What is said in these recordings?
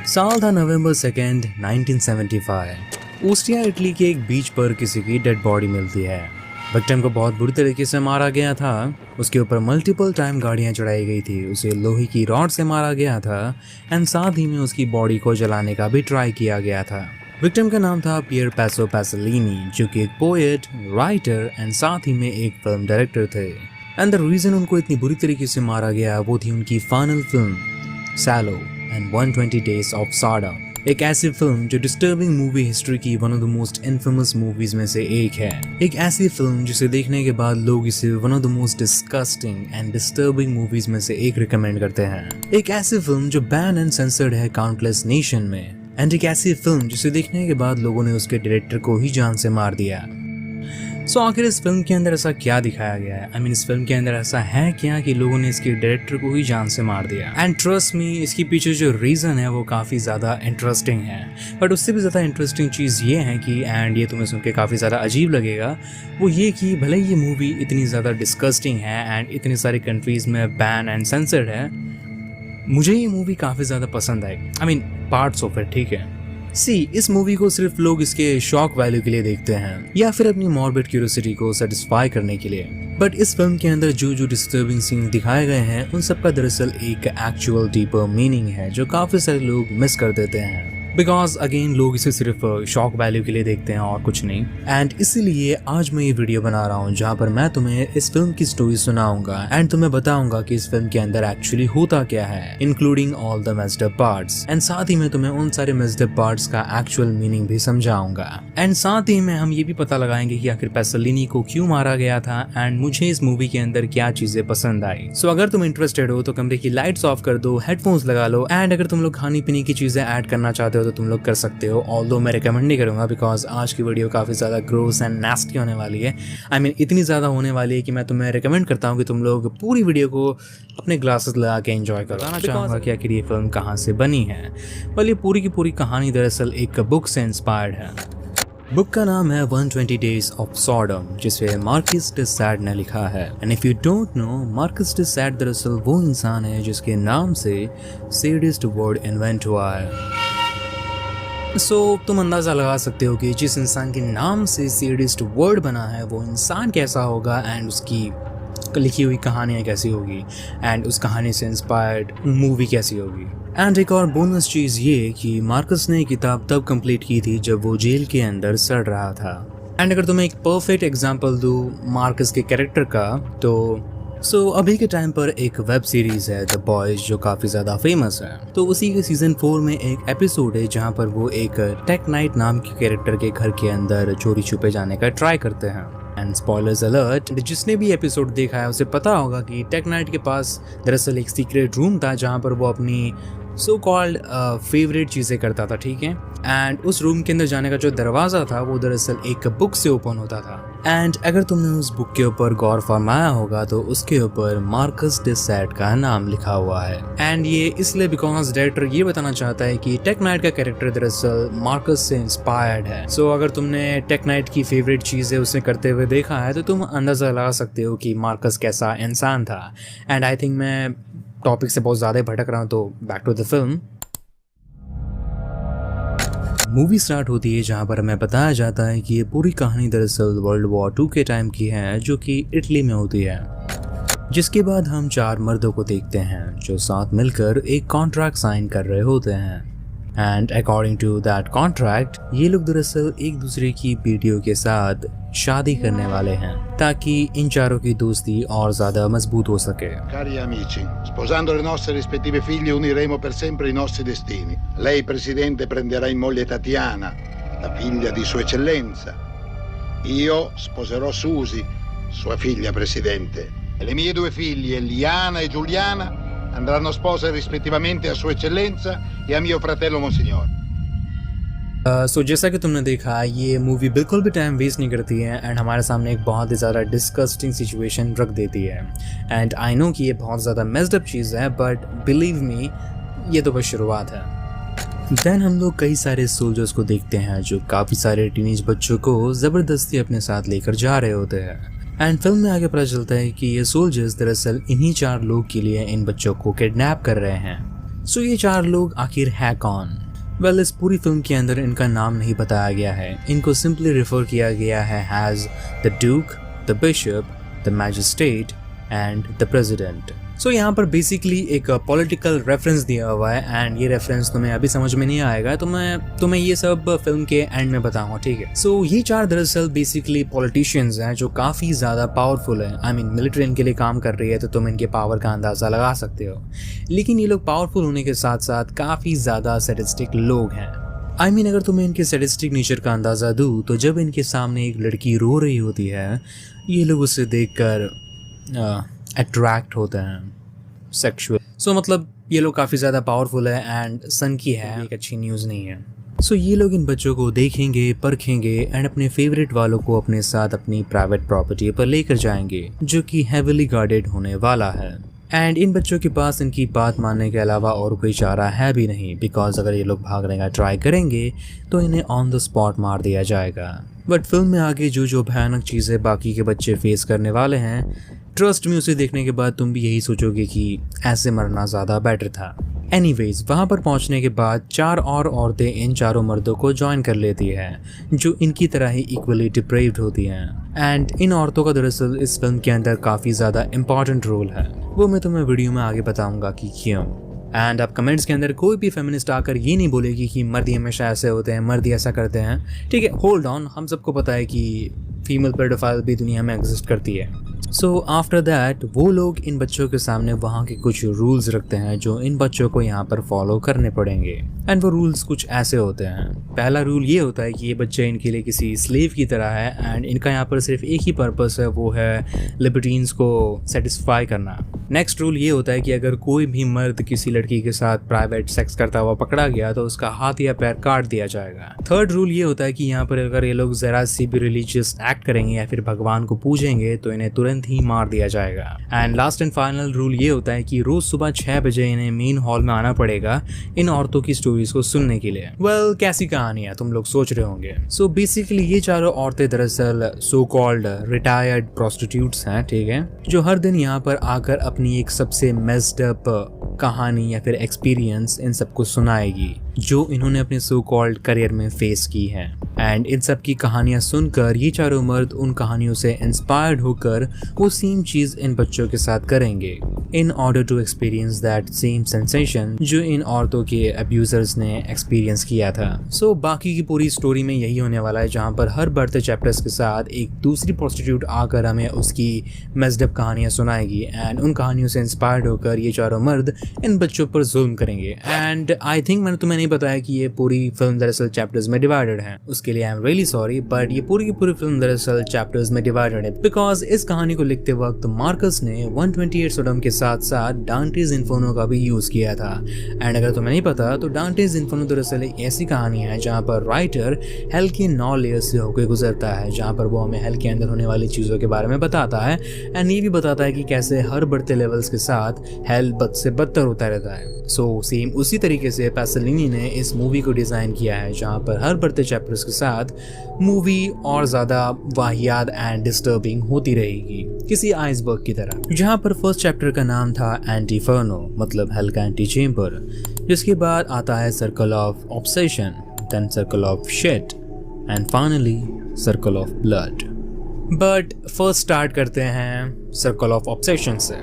साल था नवंबर 2, 1975। Ostia Italy के एक बीच पर किसी की डेड बॉडी मिलती है। विक्टिम को बहुत बुरी तरीके से मारा गया था। उसके ऊपर मल्टीपल टाइम गाड़ियां चढ़ाई गई थी, उसे लोहे की रॉड से मारा गया था एंड साथ ही में उसकी बॉडी को जलाने का भी ट्राई किया गया था। विक्टिम का नाम था पियर पैसो पैसोलिनी, जो कि एक पोएट, राइटर एंड साथ ही में एक फिल्म डायरेक्टर थे। एंड द रीजन उनको इतनी बुरी तरीके से मारा गया वो थी उनकी final film Salo and 120 days of Sodom, एक ऐसी फिल्म जो डिस्टर्बिंग मूवी हिस्ट्री की one of the most infamous movies में से एक है। एक ऐसी फिल्म जिसे देखने के बाद लोग इसे one of the most disgusting and disturbing movies में से एक रिकमेंड करते हैं। एक ऐसी फिल्म जो बैन एंड सेंसर्ड है काउंटलेस नेशन में, एंड एक ऐसी फिल्म जिसे देखने के बाद लोगों ने उसके डायरेक्टर को ही जान से मार दिया। सो आखिर इस फिल्म के अंदर ऐसा क्या दिखाया गया है? इस फिल्म के अंदर ऐसा है क्या कि लोगों ने इसके डायरेक्टर को ही जान से मार दिया? एंड ट्रस्ट मी, इसके पीछे जो रीज़न है वो काफ़ी ज़्यादा इंटरेस्टिंग है। बट उससे भी ज़्यादा इंटरेस्टिंग चीज़ ये है कि, एंड ये तुम्हें सुन के काफ़ी ज़्यादा अजीब लगेगा, वो ये कि भले ये मूवी इतनी ज़्यादा डिस्गस्टिंग है एंड इतनी सारी कंट्रीज़ में बैन एंड सेंसर्ड है, मुझे ये मूवी काफ़ी ज़्यादा पसंद आई। पार्ट्स ऑफ इट, ठीक है। इस मूवी को सिर्फ लोग इसके शॉक वैल्यू के लिए देखते हैं या फिर अपनी मॉर्बिड क्यूरियोसिटी को सेटिस्फाई करने के लिए। बट इस फिल्म के अंदर जो डिस्टर्बिंग सीन दिखाए गए हैं उन सब का दरअसल एक एक्चुअल डीपर मीनिंग है जो काफी सारे लोग मिस कर देते हैं। बिकॉज अगेन लोग इसे सिर्फ शॉक वैल्यू के लिए देखते हैं और कुछ नहीं। एंड इसीलिए आज मैं ये वीडियो बना रहा हूँ जहाँ पर मैं तुम्हें इस फिल्म की स्टोरी सुनाऊंगा एंड तुम्हें बताऊंगा कि इस फिल्म के अंदर एक्चुअली होता क्या है, including all the messed up parts. And साथ ही मैं तुम्हें उन सारे मेस्ड अप पार्ट्स का एक्चुअल मीनिंग भी समझाऊंगा। एंड साथ ही में हम ये भी पता लगाएंगे कि आखिर पैसोलिनी को क्यों मारा गया था एंड मुझे इस मूवी के अंदर क्या चीजें पसंद आई। सो अगर तुम इंटरेस्टेड हो तो कमरे की लाइट्स ऑफ कर दो, हेडफोन्स लगा लो, एंड अगर तुम लोग खाने पीने की चीजें ऐड करना चाहते हो तो तुम लोग कर सकते हो। ऑल्दो मैं रिकमेंड नहीं करूंगा बिकॉज आज की वीडियो काफी ज्यादा ग्रोस एंड नास्टी होने वाली है। इतनी ज्यादा होने वाली है कि मैं तुम्हें रिकमेंड करता हूँ कि तुम लोग पूरी वीडियो को अपने ग्लासेस लगा के एंजॉय करो। बताना चाहूंगा कि आखिर ये फिल्म कहाँ से बनी है। ये पूरी की पूरी कहानी दरअसल एक बुक से इंस्पायर्ड है। बुक का नाम है 120 डेज ऑफ सॉडम, जिसे मार्किस डे सैड ने लिखा है। And if you don't know, Marxist day sad दरअसल वो इंसान है जिसके नाम से सैडिस्ट वर्ड इन्वेंट हुआ है। तुम अंदाज़ा लगा सकते हो कि जिस इंसान के नाम से सैडिस्ट वर्ड बना है वो इंसान कैसा होगा एंड उसकी लिखी हुई कहानियाँ कैसी होगी एंड उस कहानी से इंस्पायर्ड मूवी कैसी होगी। एंड एक और बोनस चीज़ ये कि मार्कस ने किताब तब कंप्लीट की थी जब वो जेल के अंदर सड़ रहा था। एंड अगर तुम्हें एक परफेक्ट एग्जांपल दूँ मार्कस के कैरेक्टर का तो अभी के टाइम पर एक वेब सीरीज है द बॉयज जो काफी ज्यादा फेमस है। तो उसी के सीजन 4 में एक एपिसोड है जहां पर वो एक टेक नाइट नाम के कैरेक्टर के घर के अंदर चोरी छुपे जाने का ट्राई करते हैं। एंड स्पॉयलर्स अलर्ट, जिसने भी एपिसोड देखा है उसे पता होगा कि टेक नाइट के पास दरअसल एक सीक्रेट रूम था जहां पर वो अपनी सो कॉल्ड फेवरेट चीज़ें करता था, ठीक है। एंड उस रूम के अंदर जाने का जो दरवाज़ा था वो दरअसल एक बुक से ओपन होता था। एंड अगर तुमने उस बुक के ऊपर गौर फरमाया होगा तो उसके ऊपर मार्कस डे सैड का नाम लिखा हुआ है। एंड ये इसलिए बिकॉज डायरेक्टर ये बताना चाहता है कि टेक नाइट का कैरेक्टर दरअसल मार्कस से इंस्पायर्ड है। अगर तुमने टेक नाइट की फेवरेट चीज़ें उसे करते हुए देखा है तो तुम अंदाज़ा लगा सकते हो कि मार्कस कैसा इंसान था। एंड आई थिंक मैं टॉपिक से बहुत ज़्यादा भटक रहा हूँ, तो back to the film. Movie start होती है जहाँ पर हमें बताया जाता है कि ये पूरी कहानी दरअसल वर्ल्ड वॉर 2 के टाइम की है जो कि इटली में होती है। जिसके बाद हम 4 मर्दों को देखते हैं जो साथ मिलकर एक कॉन्ट्रैक्ट साइन कर रहे होते हैं। And according to that contract ये लोग दरअसल एक दूसरे की बेटियों के साथ शादी करने वाले हैं ताकि इन चारों की दोस्ती और ज्यादा मजबूत हो सके। Cari amici, sposando le nostre rispettive figlie uniremo per sempre i nostri destini. Lei, presidente, prenderà in moglie Tatiana, la figlia di Sua Eccellenza. Io sposerò Susi, sua figlia, presidente. E le mie 2 figlie, Liana e Giuliana, andranno spose rispettivamente a Sua Eccellenza e a mio fratello Monsignore. जैसा कि तुमने देखा ये movie बिल्कुल भी time waste नहीं करती है एंड हमारे सामने एक बहुत ही ज़्यादा डिस्गस्टिंग सिचुएशन रख देती है। एंड आई नो कि ये बहुत ज़्यादा मेस्ड अप चीज़ है बट बिलीव मी ये तो बस शुरुआत है। देन हम लोग कई सारे सोल्जर्स को देखते हैं जो काफ़ी सारे टीनेज बच्चों को ज़बरदस्ती अपने साथ लेकर जा रहे होते हैं। एंड फिल्म में आगे पता चलता है कि ये सोल्जर्स दरअसल इन्हीं 4 लोग के लिए इन बच्चों को किडनैप कर रहे हैं। सो ये 4 लोग आखिर है कौन? वेल, इस पूरी फिल्म के अंदर इनका नाम नहीं बताया गया है। इनको सिंपली रेफर किया गया है as the duke, the bishop, the magistrate and the president. So यहाँ पर बेसिकली एक पॉलिटिकल रेफरेंस दिया हुआ है एंड ये रेफरेंस तुम्हें अभी समझ में नहीं आएगा, तो मैं तुम्हें ये सब फिल्म के एंड में बताऊंगा, ठीक है। सो ये 4 दरअसल बेसिकली पॉलिटिशियंस हैं जो काफ़ी ज़्यादा पावरफुल हैं। आई मीन मिलिट्री इनके लिए काम कर रही है तो तुम इनके पावर का अंदाज़ा लगा सकते हो। लेकिन ये लोग पावरफुल होने के साथ साथ काफ़ी ज़्यादा सैडिस्टिक लोग हैं। आई मीन अगर तुम्हें इनके सैडिस्टिक नेचर का अंदाज़ा दूँ तो जब इनके सामने एक लड़की रो रही होती है, ये लोग उसे देखकर अट्रैक्ट होते हैं सेक्सुअल। सो मतलब ये लोग काफ़ी ज़्यादा पावरफुल है एंड सन की है, एक अच्छी न्यूज़ नहीं है। सो ये लोग इन बच्चों को देखेंगे, परखेंगे एंड अपने फेवरेट वालों को अपने साथ अपनी प्राइवेट प्रॉपर्टी पर लेकर जाएंगे जो कि हेविली गार्डेड होने वाला है। एंड इन बच्चों के पास इनकी बात मानने के अलावा और कोई चारा है भी नहीं, बिकॉज अगर ये लोग भागने का ट्राई करेंगे तो इन्हें ऑन द स्पॉट मार दिया जाएगा। बट फिल्म में आगे जो भयानक चीज़ें बाकी के बच्चे फेस करने वाले हैं, ट्रस्ट में उसे देखने के बाद तुम भी यही सोचोगे कि ऐसे मरना ज़्यादा बेटर था। एनीवेज, वहाँ पर पहुँचने के बाद 4 और औरतें इन 4 मर्दों को ज्वाइन कर लेती हैं जो इनकी तरह ही इक्वली डिप्रेव्ड होती हैं। एंड इन औरतों का दरअसल इस फिल्म के अंदर काफ़ी ज़्यादा इंपॉर्टेंट रोल है, वो मैं तुम्हें वीडियो में आगे बताऊँगा कि क्यों। एंड अब कमेंट्स के अंदर कोई भी फेमिनिस्ट आकर ये नहीं बोलेगी कि मर्द हमेशा ऐसे होते हैं, मर्द ऐसा करते हैं, ठीक है। होल्ड ऑन, हम सबको पता है कि फीमेल पेडोफाइल भी दुनिया में एग्जिस्ट करती है। सो आफ्टर दैट वो लोग इन बच्चों के सामने वहाँ के कुछ रूल्स रखते हैं जो इन बच्चों को यहाँ पर फॉलो करने पड़ेंगे। एंड वो रूल्स कुछ ऐसे होते हैं। पहला रूल ये होता है कि ये बच्चे इनके लिए किसी स्लेव की तरह है एंड इनका यहाँ पर सिर्फ एक ही पर्पस है, वो है लिबर्टीन्स को सेटिस्फाई करना। नेक्स्ट रूल ये होता है कि अगर कोई भी मर्द किसी लड़की के साथ प्राइवेट सेक्स करता हुआ पकड़ा गया तो उसका हाथ या पैर काट दिया जाएगा। थर्ड रूल ये होता है कि यहाँ पर अगर ये लोग जरा सी भी रिलीजियस एक्ट करेंगे या फिर भगवान को पूजेंगे तो इन्हें तुरंत ही मार दिया जाएगा। And last and final rule ये होता है कि रोज सुबह 6 बजे इन्हें मेन हॉल में आना पड़ेगा इन औरतों की स्टोरीज को सुनने के लिए। वेल, कैसी कहानी है तुम लोग सोच रहे होंगे। सो बेसिकली ये 4 औरतें दरअसल सो कॉल्ड रिटायर्ड प्रोस्टिट्यूट्स हैं, ठीक है, जो हर दिन यहाँ पर आकर अपनी एक सबसे मेस्ड अप कहानी या फिर एक्सपीरियंस इन सबको सुनाएगी जो इन्होंने अपने सो कॉल्ड करियर में फेस की है। एंड इन सब की कहानियां सुनकर ये 4 मर्द उन कहानियों से इंस्पायर्ड होकर वो सेम चीज इन बच्चों के साथ करेंगे in order to experience that same sensation जो इन औरतों के अब्यूजर्स ने एक्सपीरियंस किया था। सो बाकी की पूरी स्टोरी में यही होने वाला है, जहाँ पर हर बढ़ते चैप्टर्स के साथ एक दूसरी प्रोस्टिट्यूट आकर हमें उसकी मेस्ड अप कहानियां सुनाएगी एंड उन कहानियों से इंस्पायर्ड होकर ये 4 मर्द इन बच्चों पर जुल्म करेंगे। एंड आई थिंक मैंने तुम्हें नहीं बताया कि ये पूरी फिल्म दरअसल चैप्टर्स में डिवाइडेड है, उसके लिए I am really sorry, but ये पूरी की पूरी फिल्म दरअसल चैप्टर्स में डिवाइडेड है बिकॉज इस कहानी को लिखते वक्त मार्कस ने 128 सोडम के साथ साथ डांटेज इन्फर्नो का भी यूज किया था। एंड अगर तुम्हें नहीं पता तो डांटेज इन्फर्नो दरअसल एक ऐसी कहानी है जहाँ पर राइटर हेल के 9 लेयर्स से होकर गुजरता है, जहाँ पर वो हमें हेल के अंदर होने वाली चीजों के बारे में बताता है एंड ये भी बताता है कि कैसे हर बढ़ते लेवल्स के साथ हेल बद से बदतर होता रहता है। सो सेम उसी तरीके से पैसलिनी ने इस मूवी को डिजाइन किया है, जहाँ पर हर बढ़ते चैप्टर्स के साथ मूवी और ज्यादा वाहियात एंड डिस्टर्बिंग होती रहेगी, किसी आइसबर्ग की तरह। जहाँ पर फर्स्ट चैप्टर का नाम था एंटीफर्नो, मतलब हेल का एंटी चेंबर, जिसके बाद आता है circle of obsession, then circle of shit and finally circle of blood. But first start करते हैं सर्कल ऑफ ऑब्सेशन से।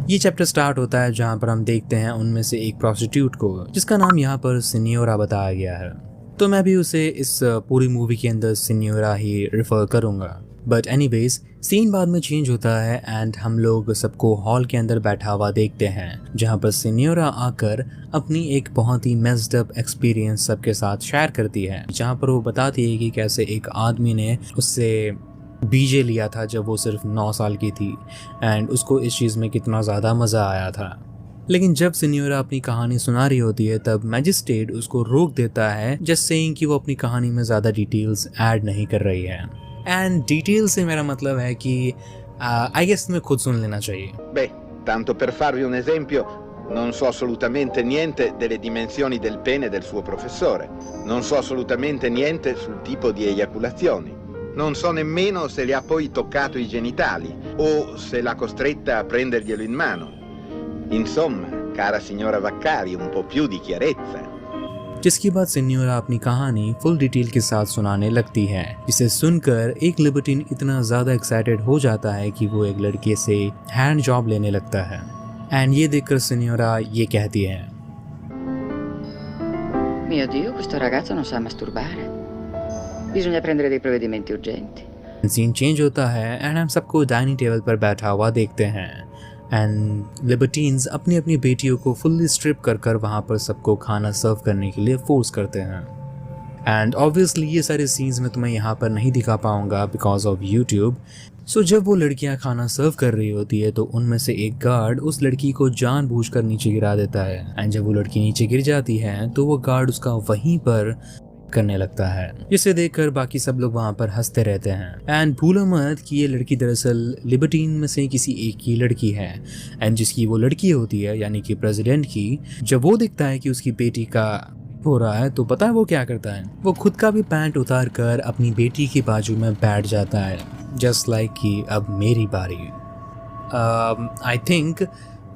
ये चैप्टर स्टार्ट होता है जहाँ पर हम देखते हैं उनमें से एक प्रोस्टिट्यूट को जिसका नाम यहाँ पर सिन्योरा बताया गया है, तो मैं भी उसे इस पूरी मूवी के अंदर सिन्योरा ही रेफर करूँगा। बट एनीवेज सीन बाद में चेंज होता है एंड हम लोग सबको हॉल के अंदर बैठा हुआ देखते हैं, जहाँ पर सिन्योरा आकर अपनी एक बहुत ही मेस्ड अप एक्सपीरियंस सबके साथ शेयर करती है, जहाँ पर वो बताती है कि कैसे एक आदमी ने उससे बीजे लिया था जब वो सिर्फ 9 साल की थी एंड उसको इस चीज़ में कितना ज़्यादा मज़ा आया था। लेकिन जब सिन्योरा अपनी कहानी सुना रही होती है तब मैजिस्ट्रेट उसको रोक देता है, जस्ट सेइंग कि वो अपनी कहानी में ज़्यादा डिटेल्स ऐड नहीं कर रही है। एंड डिटेल से मेरा मतलब है कि आई गेस तुम्हें खुद सुन लेना चाहिए। Beh, tanto per farvi un esempio, non so assolutamente niente delle dimensioni del pene del suo professore. Non so assolutamente niente sul tipo di eiaculazioni. Non so nemmeno se le ha poi toccato i genitali o se l'ha costretta a prenderglielo in mano. Insomma, cara signora Vaccari, un po' più di chiarezza. जिसके बाद सिन्योरा अपनी कहानी full detail के साथ सुनाने लगती है, जिसे सुनकर एक लिबर्टीन इतना ज़्यादा एक्साइटेड हो जाता है कि वो एक लड़के से हैंड जॉब लेने लगता है। एंड ये देखकर सिन्योरा ये कहती है, Mio Dio, questo ragazzo non sa masturbare. Bisogna prendere dei provvedimenti urgenti. Scene change होता है एंड हम सबको डाइनिंग टेबल पर बैठा हुआ देखते हैं एंड लिबर्टीन्स अपनी अपनी बेटियों को फुल्ली स्ट्रिप कर कर वहाँ पर सबको खाना सर्व करने के लिए फोर्स करते हैं। एंड ऑब्वियसली ये सारे सीन्स मैं तुम्हें यहाँ पर नहीं दिखा पाऊँगा बिकॉज ऑफ यूट्यूब। सो जब वो लड़कियाँ खाना सर्व कर रही होती है तो उनमें से एक गार्ड उस लड़की को जानबूझकर नीचे गिरा देता है एंड जब वो लड़की नीचे गिर जाती है तो वो गार्ड उसका वहीं पर करने लगता है, जिसे देखकर बाकी सब लोग वहाँ पर हंसते रहते हैं। एंड भूलो मत कि ये लड़की दरअसल लिबर्टीन में से किसी एक की लड़की है एंड जिसकी वो लड़की होती है यानी कि प्रेसिडेंट की, जब वो दिखता है कि उसकी बेटी का हो रहा है तो पता है वो क्या करता है, वो खुद का भी पैंट उतार कर अपनी बेटी की बाजू में बैठ जाता है, जस्ट लाइक कि अब मेरी बारी। आई थिंक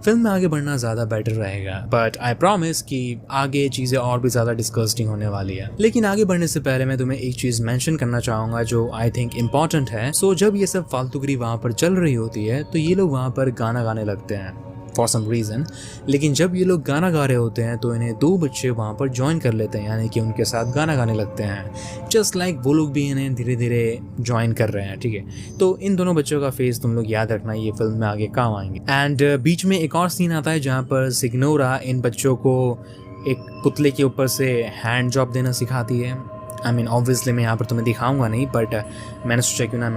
फिल्म में आगे बढ़ना ज़्यादा बेटर रहेगा, बट आई प्रॉमिस कि आगे चीज़ें और भी ज़्यादा डिस्कस्टिंग होने वाली है। लेकिन आगे बढ़ने से पहले मैं तुम्हें एक चीज़ मेंशन करना चाहूँगा जो आई थिंक इम्पॉर्टेंट है। सो जब ये सब फालतूगिरी वहाँ पर चल रही होती है तो ये लोग वहाँ पर गाना गाने लगते हैं फॉर सम रीज़न, लेकिन जब ये लोग गाना गा रहे होते हैं तो इन्हें दो बच्चे वहाँ पर ज्वाइन कर लेते हैं, यानी कि उनके साथ गाना गाने लगते हैं, जस्ट लाइक वो लोग भी इन्हें धीरे धीरे ज्वाइन कर रहे हैं। ठीक है, तो इन दोनों बच्चों का फेस तुम लोग याद रखना, ये फिल्म में आगे काम आएंगे। एंड बीच में एक और सीन आता है जहाँ पर सिग्नोरा इन बच्चों को एक पुतले के ऊपर से हैंड जॉब देना सिखाती है। आई मीन ऑब्वियसली मैं यहाँ पर तुम्हें दिखाऊंगा नहीं, बट मैंने सोचा क्यों ना